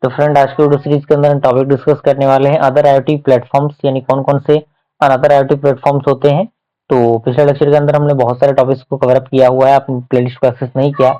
तो फ्रेंड आज की वीडियो सीरीज के अंदर हम टॉपिक डिस्कस करने वाले हैं अदर आईओटी प्लेटफॉर्म्स, यानी कौन कौन से अदर आईओटी प्लेटफॉर्म्स होते हैं। तो पिछले लेक्चर के अंदर हमने बहुत सारे टॉपिक्स को कवर अप किया हुआ है। आपने प्लेलिस्ट को एक्सेस नहीं किया,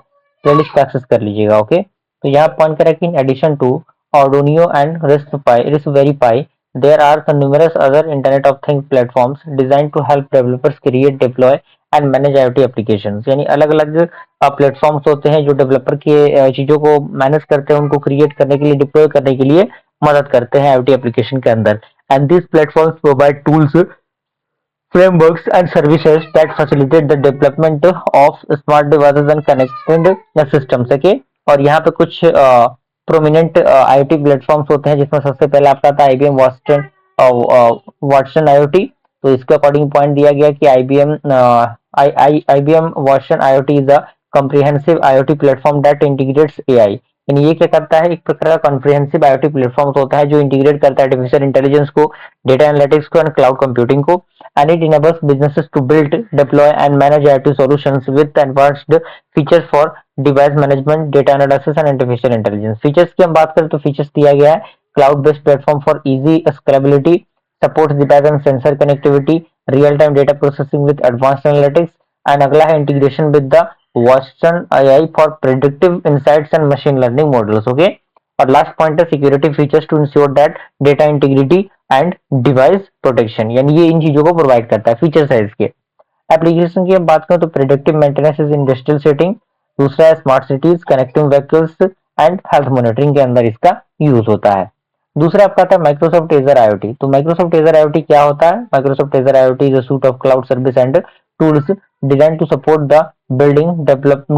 प्लेलिस्ट को एक्सेस कर लीजिएगा। ओके, तो यहाँ पॉइंट करें कि in addition to Arduino and Raspberry Pi, there are some numerous other Internet of Things platforms designed to help developers create, deploy and manage IoT applications। यानी अलग अलग प्लेटफॉर्म्स होते हैं जो डेवलपर के चीजों को मैनेज करते हैं, उनको क्रिएट करने के लिए, डिप्लॉय करने के लिए मदद करते हैं IoT एप्लीकेशन के अंदर। And this platforms provide tools, frameworks and services that facilitate the development of smart devices and connected systems। okay? और यहाँ पे कुछ प्रोमिनेंट IoT प्लेटफॉर्म्स होते हैं, जिसमें सबसे पहले आपका आता है IBM वाटसन IoT। तो इसके अकॉर्डिंग पॉइंट दिया गया कि IBM Watson IoT is a comprehensive IoT platform that integrates AI। यानी ये क्या करता है, एक प्रकार का कॉम्प्रिहेंसिव IoT प्लेटफॉर्म होता है जो इंटीग्रेट करता है आर्टिफिशियल इंटेलिजेंस को, डेटा एनालिटिक्स को एंड क्लाउड कंप्यूटिंग को। And it enables businesses to build, deploy and manage IoT solutions with advanced features for device management, data analysis and artificial intelligence। Features की हम बात करें तो फीचर्स दिया गया है cloud based platform for easy scalability, supports device and sensor connectivity, real time data processing with advanced analytics. And अगला है integration with the Watson AI for predictive insights and machine learning models. Okay, और last point है security features to ensure that data integrity and device protection. यानी ये इन चीजों को provide करता है, फीचर्स है इसके। एप्लीकेशन की हम बात करें तो predictive maintenance is industrial setting, दूसरा है smart cities, connecting vehicles and health monitoring के अंदर इसका यूज होता है। दूसरा आपका आता है माइक्रोसॉफ्ट एजर IoT। तो माइक्रोसॉफ्ट एजर IoT क्या होता है? Microsoft Azure IoT is a suite of cloud service and tools design to support the building,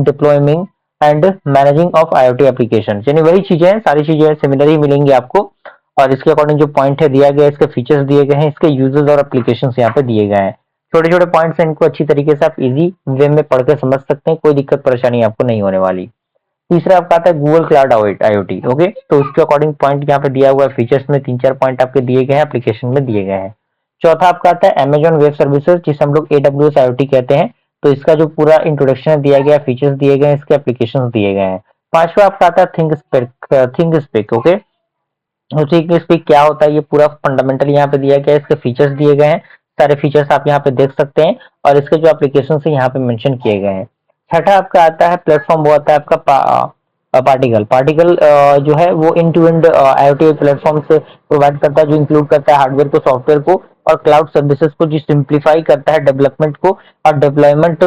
deploying and managing of IoT application. यानी वही चीजें हैं, सारी चीजें सिमिलर ही मिलेंगी आपको। और इसके अकॉर्डिंग जो पॉइंट है दिया गया है, इसके फीचर्स दिए गए हैं, इसके यूजेस और एप्लीकेशन यहाँ पे दिए गए हैं। छोटे छोटे पॉइंट्स हैं, इनको अच्छी तरीके से आप इजी वे में पढ़ के समझ सकते हैं, कोई दिक्कत परेशानी आपको नहीं होने वाली। तीसरा आपका आता है गूगल क्लाउड IoT। ओके, तो उसके अकॉर्डिंग पॉइंट यहाँ पे दिया हुआ है, फीचर्स में 3-4 पॉइंट आपके दिए गए हैं, एप्लीकेशन में दिए गए हैं। चौथा आपका आता है Amazon वेब सर्विसेज, जिसे हम लोग AWS IoT कहते हैं। तो इसका जो पूरा इंट्रोडक्शन दिया गया, फीचर्स दिए गए हैं, इसके एप्लीकेशन दिए गए हैं। पांचवा आपका आता है थिंगस्पेक। ओके, थिंक स्पीक क्या होता है, ये पूरा फंडामेंटल यहाँ पे दिया गया है, इसके फीचर्स दिए गए हैं, सारे फीचर्स आप यहाँ पे देख सकते हैं और इसके जो एप्लीकेशन है यहाँ पे मेंशन किए गए हैं। छठा आपका आता है प्लेटफॉर्म, वो आता है आपका पार्टिकल। पार्टिकल जो है वो इन टू एंड IoT प्लेटफॉर्म से प्रोवाइड करता है, जो इंक्लूड करता है हार्डवेयर को, सॉफ्टवेयर को और क्लाउड सर्विसेज को, जो सिंप्लीफाई करता है डेवलपमेंट को और डिप्लॉयमेंट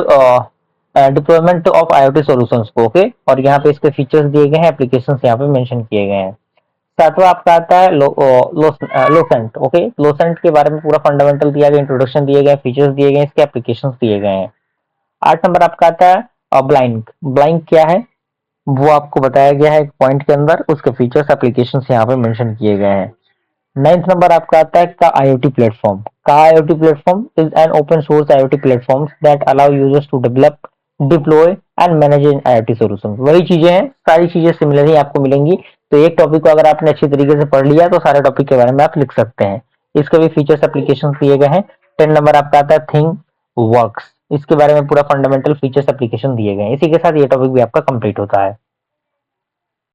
ऑफ IoT सॉल्यूशंस को। ओके, और यहाँ पे इसके फीचर्स दिए गए हैं, एप्लीकेशन यहाँ पे मेंशन किए गए हैं। सातवां आपका आता है लोसेंट। ओके, लोसेंट के बारे में पूरा फंडामेंटल दिया गया, इंट्रोडक्शन दिए गए, फीचर्स दिए गए, इसके एप्लीकेशंस दिए गए हैं। 8 नंबर आपका आता है ब्लाइंक। ब्लाइंक क्या है वो आपको बताया गया है एक पॉइंट के अंदर, उसके फीचर्स एप्लीकेशंस यहाँ पे मेंशन किए गए हैं। 9th नंबर आपका आता है Kaa IoT platform. Kaa IoT platform is an open source IoT platform that allow users to develop, deploy and manage IoT solution. वही चीजें हैं, सारी चीजें सिमिलर ही आपको मिलेंगी। तो एक टॉपिक को अगर आपने अच्छी तरीके से पढ़ लिया तो सारे टॉपिक के बारे में आप लिख सकते हैं। इसके भी फीचर्स एप्लीकेशन दिए गए हैं। 10 नंबर आपका आता है थिंग वर्क्स। इसके बारे में पूरा फंडामेंटल फीचर्स एप्लीकेशन दिए गए हैं। इसी के साथ ये टॉपिक भी आपका कंप्लीट होता है।